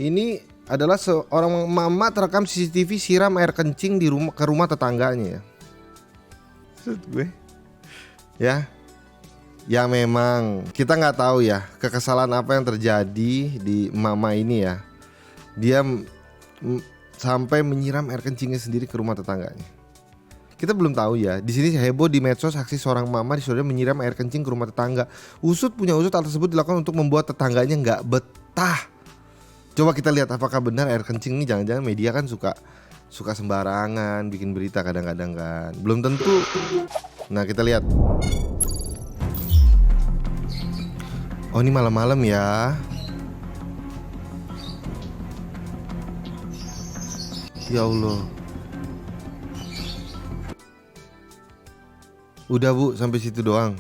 Ini adalah seorang mama terekam CCTV siram air kencing ke rumah tetangganya ya. Maksud gue ya, ya memang kita nggak tahu ya kekesalan apa yang terjadi di mama ini ya. Dia sampai menyiram air kencingnya sendiri ke rumah tetangganya. Kita belum tahu ya. Di sini heboh di medsos aksi seorang mama di Surabaya menyiram air kencing ke rumah tetangga. Usut hal tersebut dilakukan untuk membuat tetangganya nggak betah. Coba kita lihat apakah benar air kencing ini, jangan-jangan media kan suka sembarangan bikin berita kadang-kadang kan. Belum tentu. Nah, kita lihat. Oh, ini malam-malam ya. Ya Allah. Udah Bu, sampai situ doang.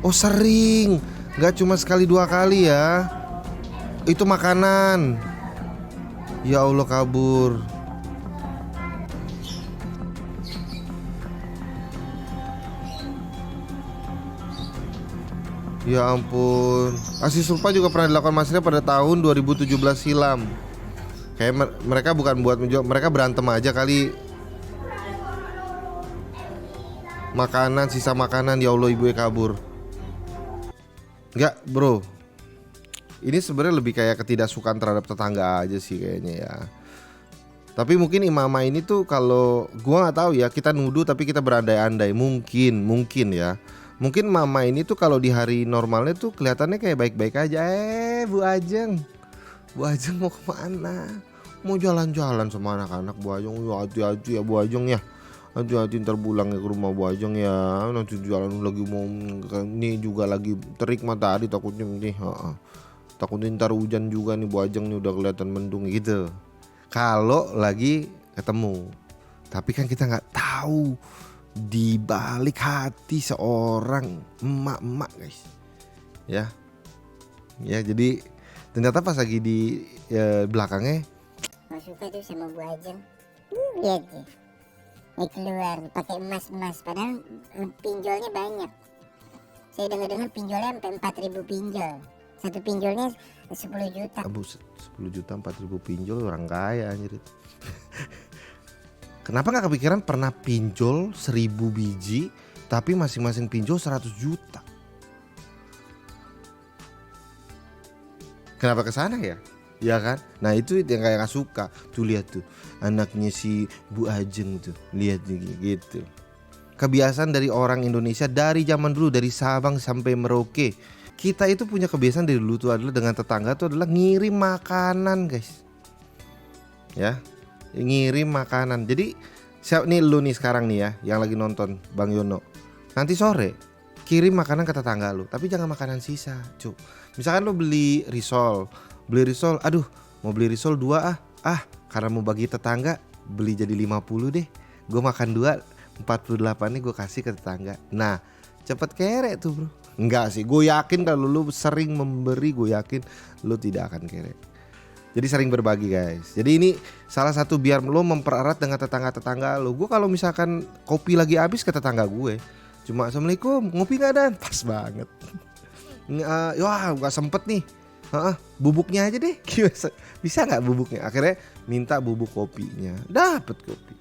Oh sering, gak cuma sekali dua kali ya. Itu makanan. Ya Allah, kabur. Ya ampun. Aksi serupa juga pernah dilakukan Mas Ria pada tahun 2017 silam. Kayak mereka bukan buat menjual, mereka berantem aja kali. Makanan, sisa makanan, ya Allah, ibunya kabur. Enggak bro, ini sebenarnya lebih kayak ketidaksukaan terhadap tetangga aja sih kayaknya ya. Tapi mungkin imama ini tuh, kalau gua nggak tahu ya, kita nuduh tapi kita berandai-andai. Mungkin ya. Mungkin mama ini tuh kalau di hari normalnya tuh kelihatannya kayak baik-baik aja. Bu Ajeng mau kemana? Mau jalan-jalan sama anak-anak Bu Ajeng. Ya hati-hati ya Bu Ajeng ya. Hati-hati ntar pulang ya ke rumah Bu Ajeng ya. Nanti jalan lagi mau nih juga lagi terik matahari takutnya nih. Takutnya ntar hujan juga nih Bu Ajeng nih, udah kelihatan mendung gitu. Kalau lagi ketemu. Tapi kan kita nggak tahu di balik hati seorang emak-emak guys. Ya. Ya jadi ternyata pas lagi di belakangnya Gak suka tuh sama Bu Ajeng. Lihat deh. Keluar pakai emas-emas, padahal pinjolnya banyak. Saya dengar pinjolnya sampai 4.000 pinjol. Satu pinjolnya 10 juta. Abu 10 juta 4.000 pinjol, orang kaya anjir. Kenapa gak kepikiran pernah pinjol 1.000 biji tapi masing-masing pinjol 100 juta? Kenapa kesana ya? Ya kan? Nah itu yang kayak gak suka. Tuh lihat tuh, anaknya si Bu Ajeng tuh, lihat gitu. Kebiasaan dari orang Indonesia dari zaman dulu, dari Sabang sampai Merauke, kita itu punya kebiasaan dari dulu tuh adalah dengan tetangga tuh adalah ngirim makanan guys. Ya, ngirim makanan. Jadi nih lu nih sekarang nih ya, yang lagi nonton Bang Yono, nanti sore kirim makanan ke tetangga lu, tapi jangan makanan sisa cuy. Misalkan lu beli risol, aduh mau beli risol 2 karena mau bagi tetangga beli jadi 50 deh, gue makan 2, 48 nih gue kasih ke tetangga. Nah cepet kere tuh bro. Enggak sih, gue yakin kalau lu sering memberi, gue yakin lu tidak akan kere. Jadi sering berbagi guys. Jadi ini salah satu biar lo mempererat dengan tetangga-tetangga lo. Gue kalau misalkan kopi lagi habis ke tetangga gue, cuma assalamualaikum, ngopi nggak Dan? Pas banget. Wah nggak sempet nih. Bubuknya aja deh. Bisa nggak bubuknya? Akhirnya minta bubuk kopinya, dapet kopi.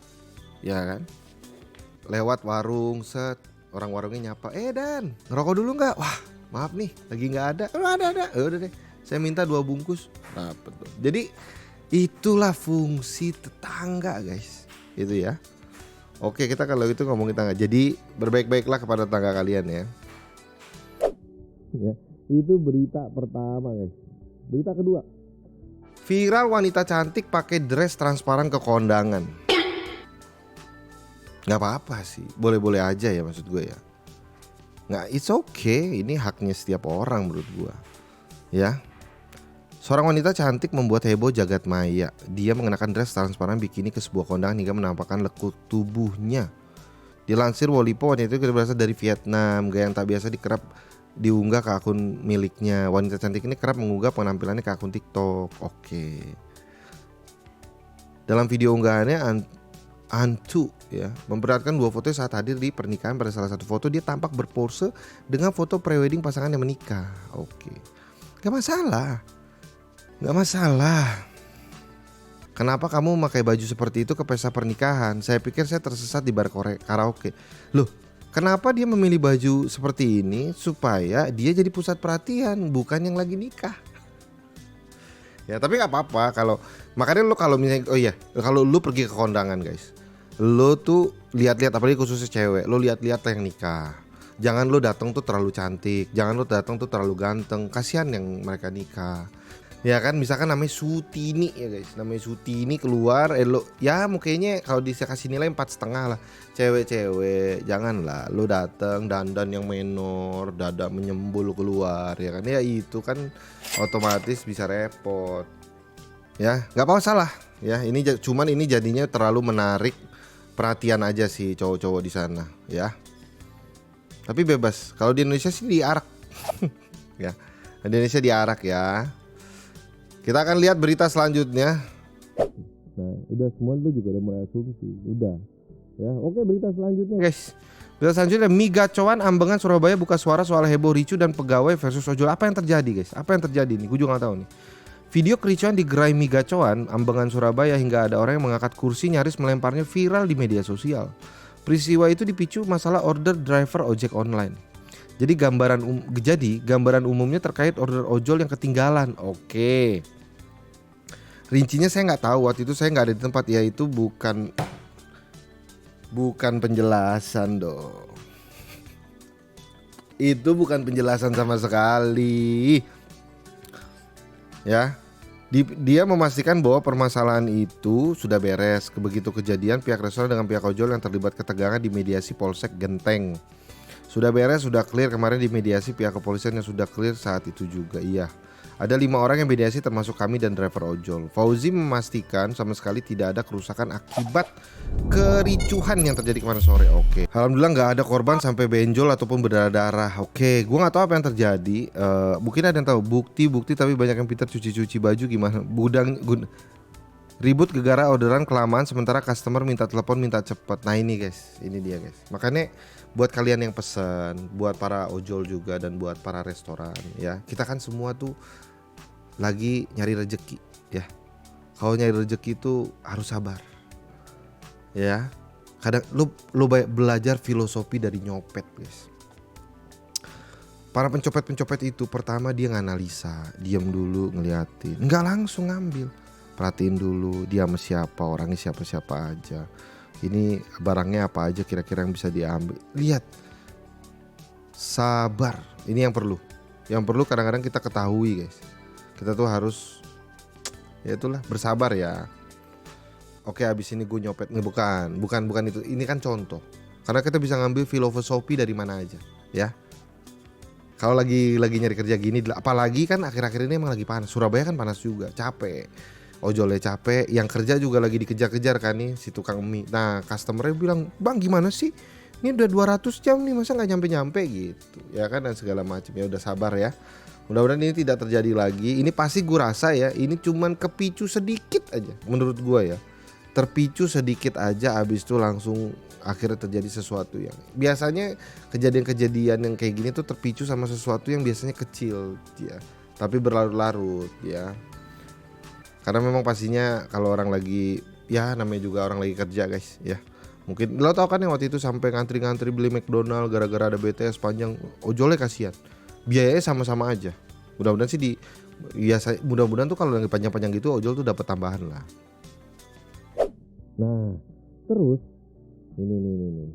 Ya kan? Lewat warung set, orang warungnya nyapa, Dan ngerokok dulu nggak? Wah maaf nih, lagi nggak ada. Ada. Udah deh. Saya minta 2 bungkus. Dapet. Jadi itulah fungsi tetangga guys. Itu ya. Oke, kita kalau itu ngomongin tetangga. Jadi berbaik-baiklah kepada tetangga kalian ya. Ya, itu berita pertama guys. Berita kedua. Viral wanita cantik pakai dress transparan ke kondangan. Gak apa-apa sih, boleh-boleh aja ya maksud gue ya. Nggak, it's okay. Ini haknya setiap orang menurut gue. Ya. Seorang wanita cantik membuat heboh jagat maya. Dia mengenakan dress transparan bikini ke sebuah kondangan hingga menampakkan lekuk tubuhnya. Dilansir Wolipo, wanita itu berasal dari Vietnam. Gaya yang tak biasa dikerap diunggah ke akun miliknya. Wanita cantik ini kerap mengunggah penampilannya ke akun TikTok. Oke. Dalam video unggahannya Antu ya memperlihatkan 2 foto saat hadir di pernikahan. Pada salah satu foto dia tampak berpose dengan foto prewedding pasangan yang menikah. Oke. Gak masalah. Nggak masalah. Kenapa kamu memakai baju seperti itu ke pesta pernikahan? Saya pikir saya tersesat di bar karaoke. Loh, kenapa dia memilih baju seperti ini? Supaya dia jadi pusat perhatian, bukan yang lagi nikah. Ya tapi nggak apa-apa kalau makanya lo kalau misalnya kalau lo pergi ke kondangan guys, lo tuh lihat-lihat apalagi khususnya cewek, lo lihat-lihat yang nikah. Jangan lo datang tuh terlalu cantik, jangan lo datang tuh terlalu ganteng, kasihan yang mereka nikah. Ya kan misalkan namanya Sutini ya guys, namanya Sutini keluar lo ya mukanya kalau bisa kasih nilai 4,5 lah. Cewek-cewek janganlah lo datang dandan yang menor, dada menyembul keluar ya kan, ya itu kan otomatis bisa repot. Ya nggak apa salah ya, ini cuman ini jadinya terlalu menarik perhatian aja sih cowok-cowok di sana ya. Tapi bebas, kalau di Indonesia sih diarak ya, di Indonesia diarak ya. Kita akan lihat berita selanjutnya. Nah, udah semua lu juga udah mulai asumsi. Udah. Ya, oke berita selanjutnya, guys. Berita selanjutnya, mie gacoan Ambengan Surabaya buka suara soal heboh ricu dan pegawai versus ojol. Apa yang terjadi, guys? Apa yang terjadi nih? Gue juga gak tahu nih. Video kericuan di gerai mie gacoan Ambengan Surabaya hingga ada orang yang mengangkat kursi nyaris melemparnya viral di media sosial. Peristiwa itu dipicu masalah order driver ojek online. Jadi gambaran umumnya terkait order ojol yang ketinggalan. Oke. Rincinya saya nggak tahu, waktu itu saya nggak ada di tempat ya, itu bukan penjelasan dong. Itu bukan penjelasan sama sekali. Ya. Dia memastikan bahwa permasalahan itu sudah beres. Begitu kejadian pihak restoran dengan pihak ojol yang terlibat ketegangan di mediasi Polsek Genteng. Sudah beres, sudah clear kemarin di mediasi pihak kepolisian yang sudah clear saat itu juga. Iya. Ada 5 orang yang mediasi termasuk kami dan driver ojol. Fauzi memastikan sama sekali tidak ada kerusakan akibat kericuhan yang terjadi kemarin sore. Oke. Alhamdulillah nggak ada korban sampai benjol ataupun berdarah-darah. Oke, gua nggak tahu apa yang terjadi. Mungkin ada yang tahu bukti tapi banyak yang pintar cuci baju gimana. Ribut gegara orderan kelamaan sementara customer minta telepon minta cepet. Nah ini guys, ini dia guys. Makanya buat kalian yang pesan, buat para ojol juga dan buat para restoran ya, kita kan semua tuh lagi nyari rezeki ya. Kalau nyari rezeki itu harus sabar ya. Kadang lu belajar filosofi dari nyopet guys. Para pencopet itu pertama dia nganalisa, diam dulu ngeliatin, nggak langsung ngambil, perhatiin dulu dia sama siapa, orangnya siapa aja, ini barangnya apa aja kira-kira yang bisa diambil. Lihat, sabar, ini yang perlu kadang-kadang kita ketahui guys. Kita tuh harus ya itulah bersabar ya. Oke abis ini gue nyopet, bukan itu, ini kan contoh. Karena kita bisa ngambil filosofi dari mana aja ya. Kalau lagi nyari kerja gini, apalagi kan akhir-akhir ini emang lagi panas. Surabaya kan panas juga, capek. Ojolnya capek, yang kerja juga lagi dikejar-kejar kan nih si tukang mie. Nah customernya bilang, bang gimana sih? Ini udah 200 jam nih masa gak nyampe-nyampe gitu. Ya kan dan segala macam. Ya udah sabar ya. Mudah-mudahan ini tidak terjadi lagi. Ini pasti gue rasa ya, ini cuman kepicu sedikit aja menurut gue ya. Terpicu sedikit aja abis itu langsung akhirnya terjadi sesuatu yang biasanya kejadian-kejadian yang kayak gini tuh terpicu sama sesuatu yang biasanya kecil ya. Tapi berlarut-larut ya. Karena memang pastinya kalau orang lagi ya namanya juga orang lagi kerja guys ya. Mungkin lo tau kan yang waktu itu sampai ngantri-ngantri beli McDonald gara-gara ada BTS panjang, ojolnya kasihan. Biayanya sama-sama aja. Mudah-mudahan sih mudah-mudahan tuh kalau lagi panjang-panjang gitu ojol tuh dapat tambahan lah. Nah, terus ini.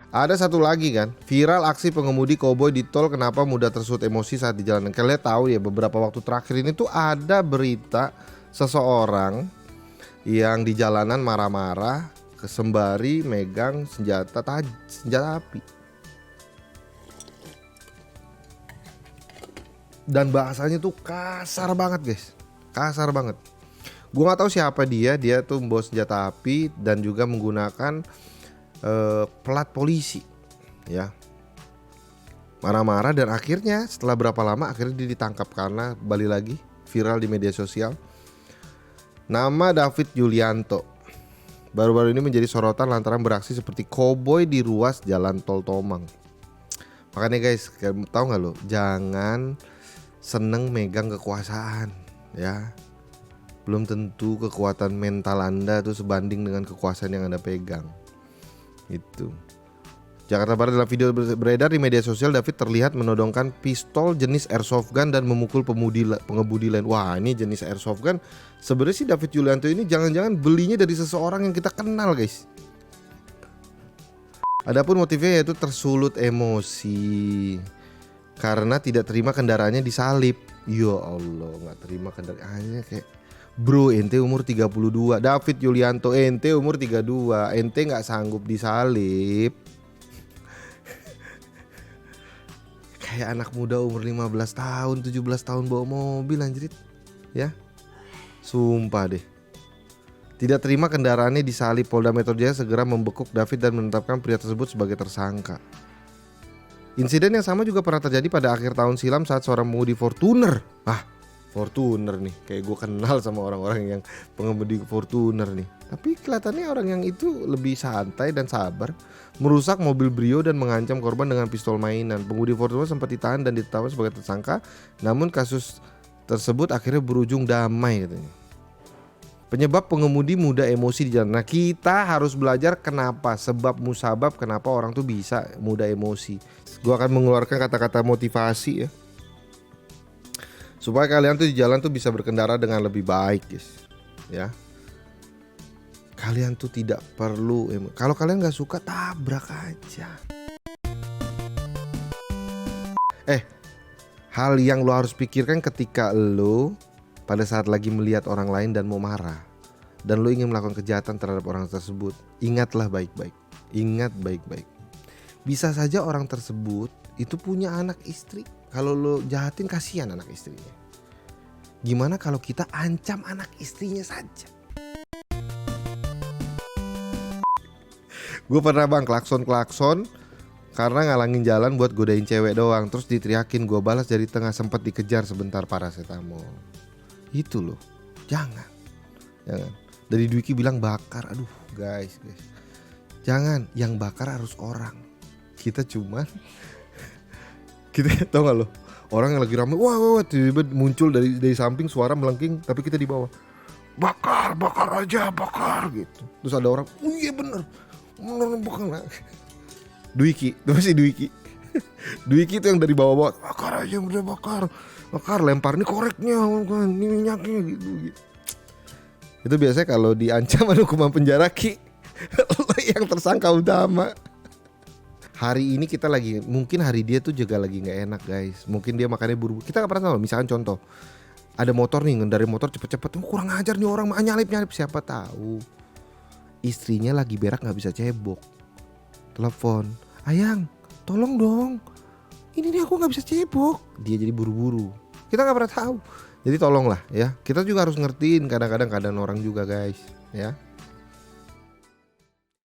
Ada satu lagi kan, viral aksi pengemudi koboi di tol kenapa mudah tersulut emosi saat di jalanan. Kalian tahu ya beberapa waktu terakhir ini tuh ada berita seseorang yang di jalanan marah-marah sembari megang senjata api. Dan bahasanya tuh kasar banget guys, kasar banget. Gue nggak tahu siapa dia tuh membawa senjata api dan juga menggunakan plat polisi ya. Marah-marah dan akhirnya setelah berapa lama akhirnya dia ditangkap karena balik lagi viral di media sosial. Nama David Yulianto baru-baru ini menjadi sorotan lantaran beraksi seperti koboi di ruas jalan tol Tomang. Makanya guys, tahu nggak lo, jangan seneng megang kekuasaan, ya. Belum tentu kekuatan mental Anda tuh sebanding dengan kekuasaan yang Anda pegang. Itu. Jakarta Barat, dalam video beredar di media sosial, David terlihat menodongkan pistol jenis airsoft gun dan memukul pengemudi lain. Wah, ini jenis airsoft gun. Sebenarnya sih David Yulianto ini jangan-jangan belinya dari seseorang yang kita kenal, guys. Adapun motifnya yaitu tersulut emosi karena tidak terima kendaraannya disalip. Ya Allah, nggak terima kendaraannya kayak, bro, ente umur 32, David Yulianto, ente umur 32, ente nggak sanggup disalip. Kayak anak muda umur 15 tahun, 17 tahun bawa mobil anjrit. Ya. Sumpah deh. Tidak terima kendaraannya disalip, Polda Metro Jaya segera membekuk David dan menetapkan pria tersebut sebagai tersangka. Insiden yang sama juga pernah terjadi pada akhir tahun silam saat seorang pengemudi Fortuner. Fortuner nih, kayak gue kenal sama orang-orang yang pengemudi Fortuner nih. Tapi kelihatannya orang yang itu lebih santai dan sabar, merusak mobil Brio dan mengancam korban dengan pistol mainan. Pengemudi Fortuner sempat ditahan dan ditetapkan sebagai tersangka, namun kasus tersebut akhirnya berujung damai katanya. Penyebab pengemudi mudah emosi di jalan. Nah, kita harus belajar kenapa, sebab musabab kenapa orang tuh bisa mudah emosi. Gue akan mengeluarkan kata-kata motivasi ya, supaya kalian tuh di jalan tuh bisa berkendara dengan lebih baik, guys. Ya. Kalian tuh tidak perlu, kalau kalian nggak suka tabrak aja. Hal yang lo harus pikirkan ketika lo pada saat lagi melihat orang lain dan mau marah, dan lo ingin melakukan kejahatan terhadap orang tersebut, ingatlah baik-baik. Ingat baik-baik. Bisa saja orang tersebut itu punya anak istri. Kalau lo jahatin, kasihan anak istrinya. Gimana kalau kita ancam anak istrinya saja? Gue pernah bang klakson karena ngalangin jalan buat godain cewek doang. Terus diteriakin, gue balas dari tengah, sempat dikejar sebentar paracetamol. Itu loh. Jangan. Dari Dwiki bilang bakar. Aduh guys. Jangan, yang bakar harus orang. Kita tau gak lo, orang yang lagi rame, wah tiba-tiba muncul dari samping suara melengking, tapi kita di bawah, bakar aja gitu. Terus ada orang, oh iya bener bakar. Dwiki, itu masih Dwiki. Dwiki itu yang dari bawah, bakar aja, udah bakar, lempar, ini koreknya, ini minyaknya gitu. Itu biasanya kalau diancam ada hukuman penjara, Ki, yang tersangka utama. Hari ini kita lagi, mungkin hari dia tuh juga lagi nggak enak guys. Mungkin dia makannya buru-buru. Kita nggak pernah tahu. Misalkan contoh, ada motor nih, ngendari motor cepet-cepet, kurang ajar nih orang, nyalip. Siapa tahu istrinya lagi berak nggak bisa cebok. Telepon, ayang, tolong dong. Ini nih aku nggak bisa cebok. Dia jadi buru-buru. Kita nggak pernah tahu. Jadi tolonglah ya. Kita juga harus ngertiin kadang-kadang keadaan orang juga guys. Ya.